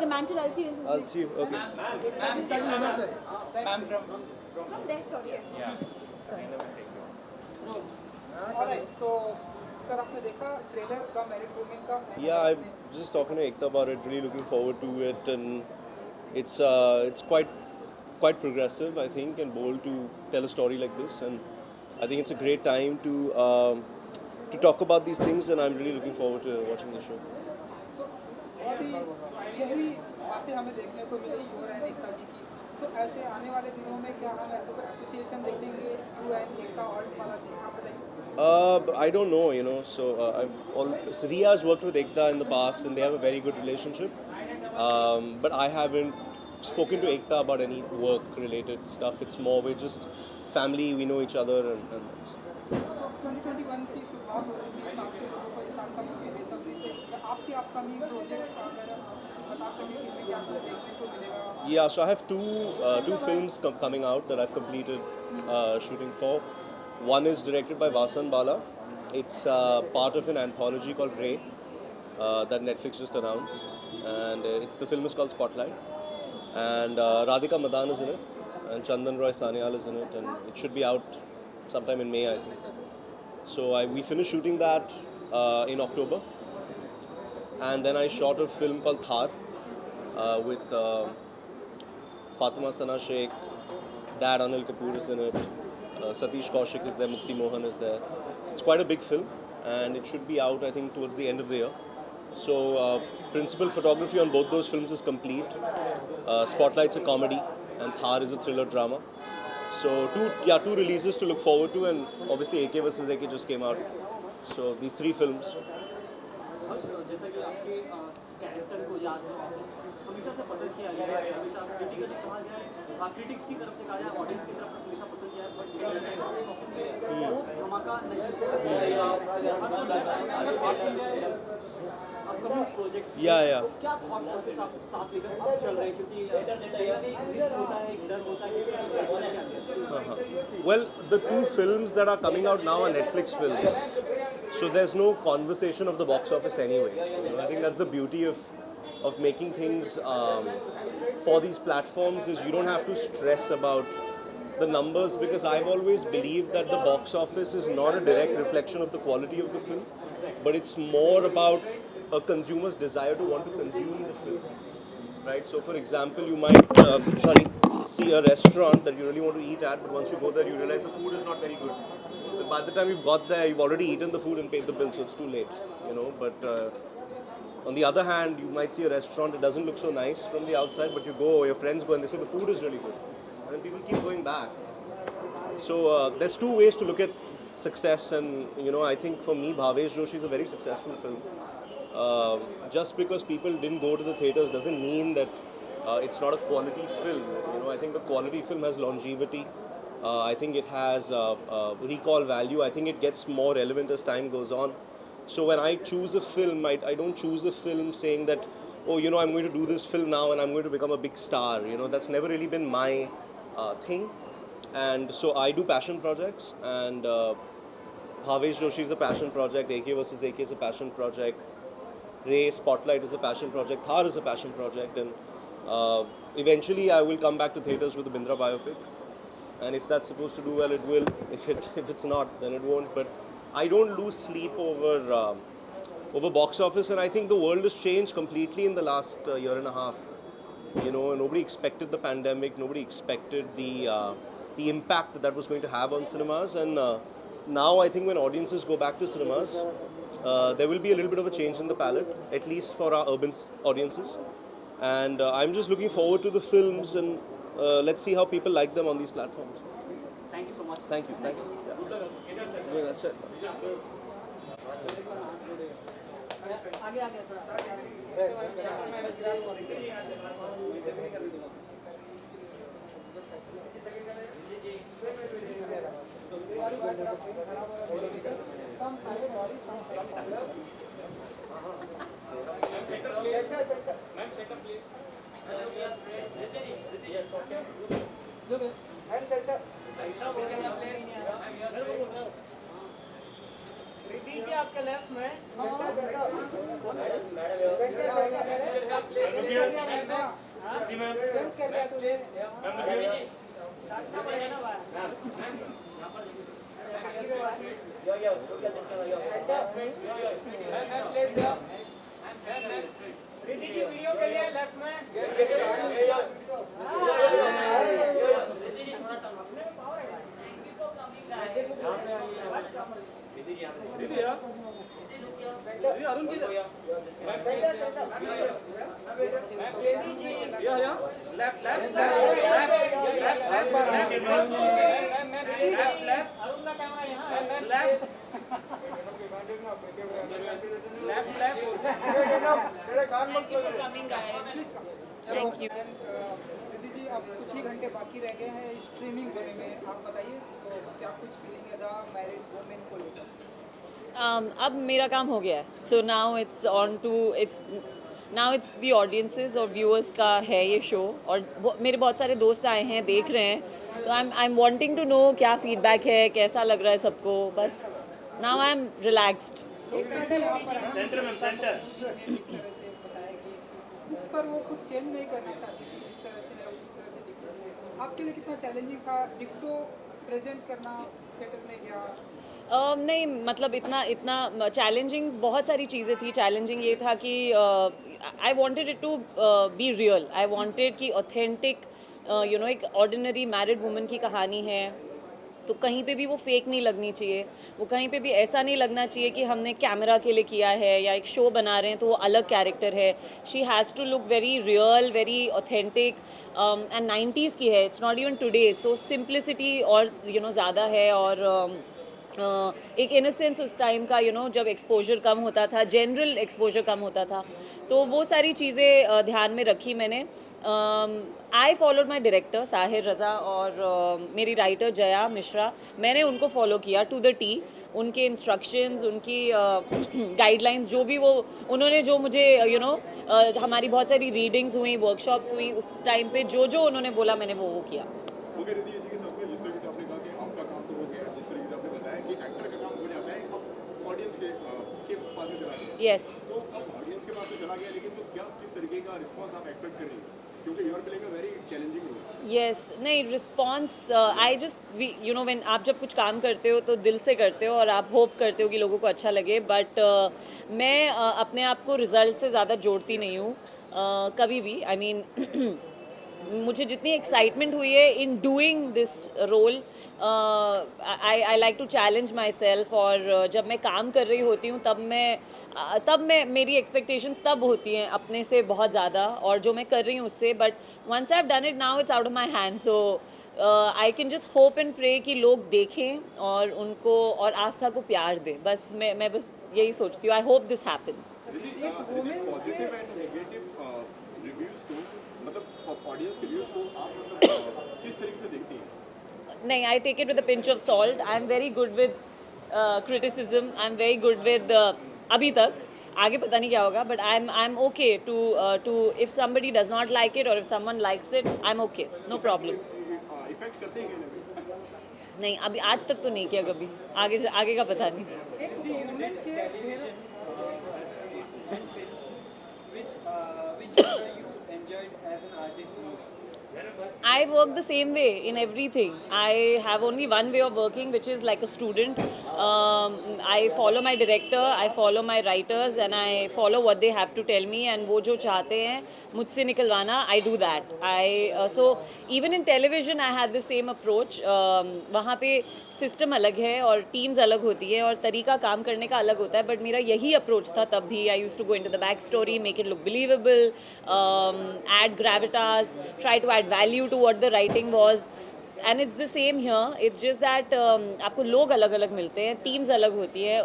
The mantle, I'll see you. I'll see you. Okay. Ma'am From there, sorry. yeah. Sorry. Alright, तो sir आपने देखा trailer का merit women का? Yeah, I'm just talking to Ekta about it. Really looking forward to it, and it's quite progressive, I think, and bold to tell a story like this. And I think it's a great time to talk about these things, and I'm really looking forward to watching the show. So बहुत ही गहरी बातें हमें देखने को मिली you and एकता जी की. So ऐसे आने वाले दिनों में क्या हम ऐसे कोई एसोसिएशन देखेंगे यू एंड एकता और वाला जी आप बताइए. I don't know, So so Riya has worked with Ekta in the past, and they have a very good relationship. But I haven't spoken to Ekta about any work-related stuff. It's more we're just family. We know each other, and that's. So 2021 की शुरुआत हो चुकी है. साथ के लोगों को इस साल का मुझे बेसब्री से आपके अपकमिंग प्रोजेक्ट अगर बता सकें कि इसमें क्या कुछ देखने को मिलेगा. Yeah, so I have two films coming out that I've completed shooting for. One is directed by Vasan Bala. It's part of an anthology called Ray that Netflix just announced, and the film is called Spotlight. And Radhika Madan is in it, and Chandan Roy Sanyal is in it, and it should be out sometime in May, I think. So we finished shooting that in October, and then I shot a film called Thar with Fatima Sana Sheikh, Dad Anil Kapoor is in it, Satish Kaushik is there, Mukti Mohan is there. So it's quite a big film, and it should be out, I think, towards the end of the year. So principal photography on both those films is complete. Spotlight's a comedy, and Thar is a thriller drama. So two releases to look forward to, and obviously AK vs AK just came out. So these three films. जैसा कि आपके character को याद जो हमेशा से पसंद किया गया है, हमेशा क्रिटिकली कहा जाए, क्रिटिक्स की तरफ से कहा जाए, ऑडियंस की तरफ से हमेशा पसंद किया है, बट बॉक्स ऑफिस में वो धमाका नहीं. अपकमिंग प्रोजेक्ट क्या थॉट प्रोसेस आप साथ लेकर आप चल रहे हैं, क्योंकि कहीं ना कहीं रिस्क होता है, डर होता है. Well, the two films that are coming out now are Netflix films, so there's no conversation of the box office anyway. I think that's the beauty of making things for these platforms is you don't have to stress about the numbers, because I've always believed that the box office is not a direct reflection of the quality of the film, but it's more about a consumer's desire to want to consume the film, right? So for example, you might see a restaurant that you really want to eat at, but once you go there you realize the food is not very good. But by the time you've got there, you've already eaten the food and paid the bill, so it's too late, but on the other hand, you might see a restaurant that doesn't look so nice from the outside, but you go, your friends go and they say the food is really good, and then people keep going back. So there's two ways to look at success, and I think for me, Bhavesh Joshi is a very successful film. Just because people didn't go to the theaters doesn't mean that it's not a quality film. I think a quality film has longevity. I think it has recall value. I think it gets more relevant as time goes on. So when I choose a film, I don't choose a film saying that, oh, I'm going to do this film now and I'm going to become a big star. That's never really been my thing. And so I do passion projects, and Bhavesh Joshi is a passion project, AK vs AK is a passion project, Ray Spotlight is a passion project, Thar is a passion project, and eventually I will come back to theatres with the Bindra biopic. And if that's supposed to do well, it will. If it's not, then it won't. But I don't lose sleep over box office, and I think the world has changed completely in the last year and a half. Nobody expected the pandemic. Nobody expected the impact that was going to have on cinemas. And now I think when audiences go back to cinemas, there will be a little bit of a change in the palette, at least for our urban audiences. And I'm just looking forward to the films, and let's see how people like them on these platforms. Thank you so much. Thank you. Thank you. Yeah. That's it. आगे आगे रिद्धि जी, अब कुछ ही घंटे बाकी रह गए हैं streaming होने में, आप बताइए तो क्या कुछ फीलिंग है द मैरिड वुमेन को लेकर? अब मेरा काम हो गया है, so now it's on to it's the audiences और व्यूअर्स का है ये शो, और मेरे बहुत सारे दोस्त आए हैं, देख रहे हैं, तो I am wanting to know क्या फीडबैक है, कैसा लग रहा है सबको, बस now I am relaxed. Ekta ji यहाँ पर आए, इस तरह से बताया कि ऊपर वो कुछ चेंज नहीं करना चाहती थी, जिस तरह से है उस तरह से डिक्टो आपके लिए कितना चैलेंजिंग था डिक्टो प्रेजेंट करना थिएटर में, या नहीं, मतलब इतना चैलेंजिंग बहुत सारी चीज़ें थी। चैलेंजिंग ये था कि I wanted it to be real, I wanted कि ऑथेंटिक एक ऑर्डिनरी मैरिड वुमन की कहानी है, तो कहीं पे भी वो फेक नहीं लगनी चाहिए, वो कहीं पे भी ऐसा नहीं लगना चाहिए कि हमने कैमरा के लिए किया है या एक शो बना रहे हैं तो वो अलग कैरेक्टर है। She has to look very real, very authentic, and 90s की है, it's not even today, so simplicity और ज़्यादा है, और एक इनोसेंस उस टाइम का, जब एक्सपोजर कम होता था, जनरल एक्सपोजर कम होता था, तो वो सारी चीज़ें ध्यान में रखी मैंने। I followed my director Sahir Raza और मेरी राइटर जया मिश्रा, मैंने उनको फॉलो किया टू द टी, उनके इंस्ट्रक्शंस, उनकी गाइडलाइंस, जो भी वो उन्होंने जो मुझे हमारी बहुत सारी रीडिंग्स हुई, वर्कशॉप्स हुई, उस टाइम पे जो उन्होंने बोला मैंने वो किया। जिस तरीके से आपने कहा कि आपका काम तो हो गया, जिस तरीके से आपने बताया कि एक्टर का काम हो जाता है, अब ऑडियंस के पास में चला गया। यस, तो अब ऑडियंस के पास में चला गया, लेकिन तो क्या किस तरीके का रिस्पांस आप एक्सपेक्ट कर रही हैं, क्योंकि you are playing a very challenging role. Yes, नहीं, रिस्पॉन्स आई जस्ट व्हेन आप जब कुछ काम करते हो तो दिल से करते हो और आप होप करते हो कि लोगों को अच्छा लगे, बट मैं अपने आप को रिजल्ट से ज़्यादा जोड़ती नहीं हूँ कभी भी। आई मीन मुझे जितनी एक्साइटमेंट हुई है in doing this role, I like to challenge myself, और जब मैं काम कर रही होती हूँ तब मैं मेरी एक्सपेक्टेशंस तब होती हैं अपने से बहुत ज़्यादा, और जो मैं कर रही हूँ उससे, but once I have done it now it's out of my hand, so I can just hope and pray कि लोग देखें और उनको और आस्था को प्यार दें, बस मैं बस यही सोचती हूँ। I hope this happens. Positive and negative reviews को, मतलब ऑडियंस के व्यूज को आप मतलब किस तरीके से देखती हैं? नहीं, I take it with a pinch of salt. I am very good with criticism, I am very good with अभी तक, आगे पता नहीं क्या होगा, but I am okay too if somebody does not like it और if someone likes it, I am okay, no problem. Effect करते हैं कि नहीं, अभी आज तक तो नहीं किया कभी, आगे का पता नहीं। एक वुमेन के which genre you enjoyed as an artist most? I work the same way in everything. I have only one way of working, which is like a student. I follow my director, I follow my writers, and I follow what they have to tell me. And वो जो चाहते हैं मुझसे निकलवाना, I do that. So even in television, I had the same approach. वहाँ पे system अलग है और टीम्स अलग होती है और तरीका काम करने का अलग होता है, बट मेरा यही अप्रोच था तब भी। I used to go into the back story, make it look believable, add gravitas, try to add value to what the writing was, and it's the same here. It's just that आपको लोग अलग अलग मिलते हैं, teams अलग होती है।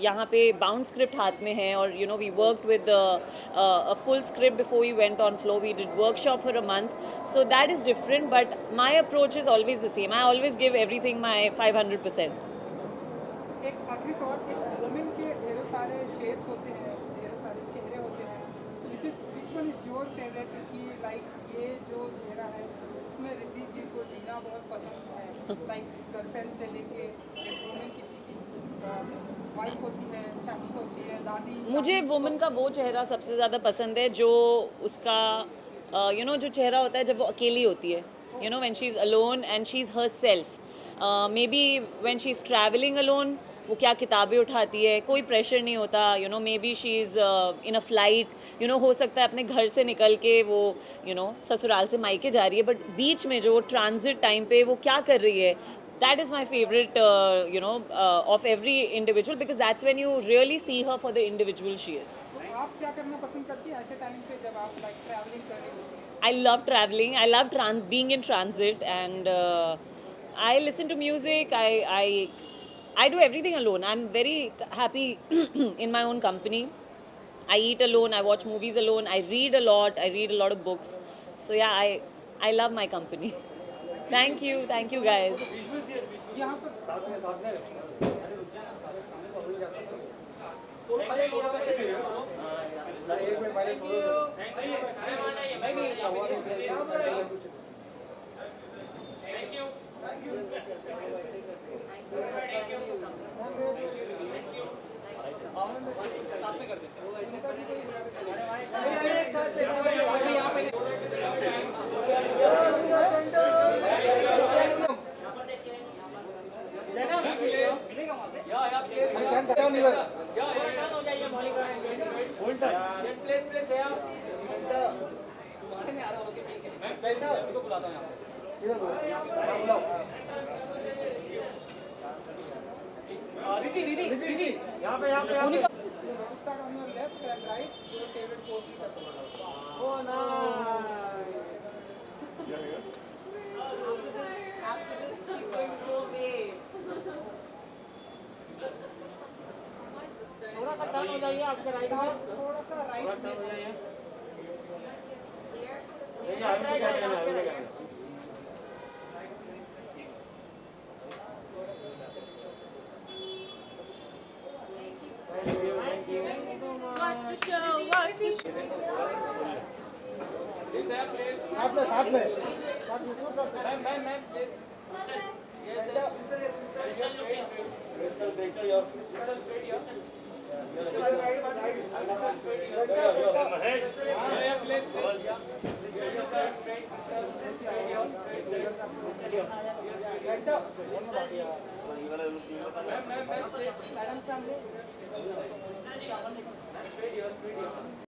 यहाँ पे बाउंड स्क्रिप्ट हाथ में है, और we worked with a full script before we went on floor. We did workshop for a month, so that is different, but my approach is always the same. I always give everything my 500%. एक आखिरी सवाल, एक women के ढेरों सारे shades होते हैं, ढेरों सारे चेहरे होते हैं, which one is your favorite? कि लाइक ये जो चेहरा है उसमें रिद्धि जी को जीना बहुत पसंद है, लाइक गर्लफ्रेंड से लेके एक वुमेन किसी की वाइफ होती है, चाची होती है, दादी, मुझे दादी, वुमन का वो चेहरा सबसे ज़्यादा पसंद है जो उसका जो चेहरा होता है जब वो अकेली होती है, when she is alone and she is her self, may be when she is travelling alone, वो क्या किताबें उठाती है, कोई प्रेशर नहीं होता, may be she is in a flight, हो सकता है अपने घर से निकल के वो ससुराल से मायके जा रही है, बट बीच में जो ट्रांजिट टाइम पे वो क्या कर रही है, that is my favorite of every individual, because that's when you really see her for the individual she is. तो आप क्या करना पसंद करती हैं ऐसे टाइम पे जब आप लाइक ट्रैवलिंग कर रही होती हैं? I love traveling, I love being in transit, and I listen to music, I do everything alone. I'm very happy in my own company. I eat alone, I watch movies alone, I read a lot of books. So yeah, I love my company. Thank you guys. यहाँ पर start on your left and right, your favorite poetry person. Oh no. After this, she's going to go away. थोड़ा सा turn हो जाइए आपके right में, थोड़ा सा राइट में हो जाइए। Watch the show, watch the show. साथ में